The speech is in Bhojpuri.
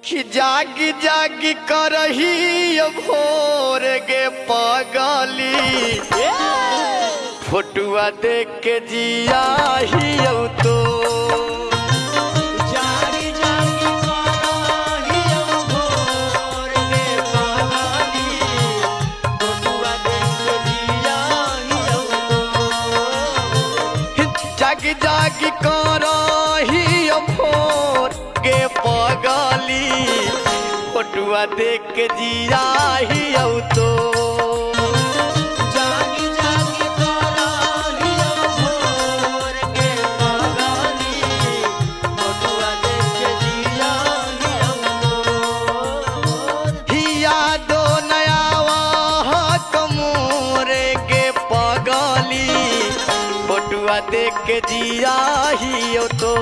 कि जागी जागी करही भोर गे पगली फोटुआ देख के जिया ही तो जागी जागी करही भोर गे पगली फोटुआ देख के जिया ही जागी जागी करही भोर गे पगली फोटुआ देख के जिया ही तो जागी जागी करही भोर गे पगली फोटुआ देख के जिया हिया दो नयावा कमोरे गे पगली फोटुआ देख के जिया ही तो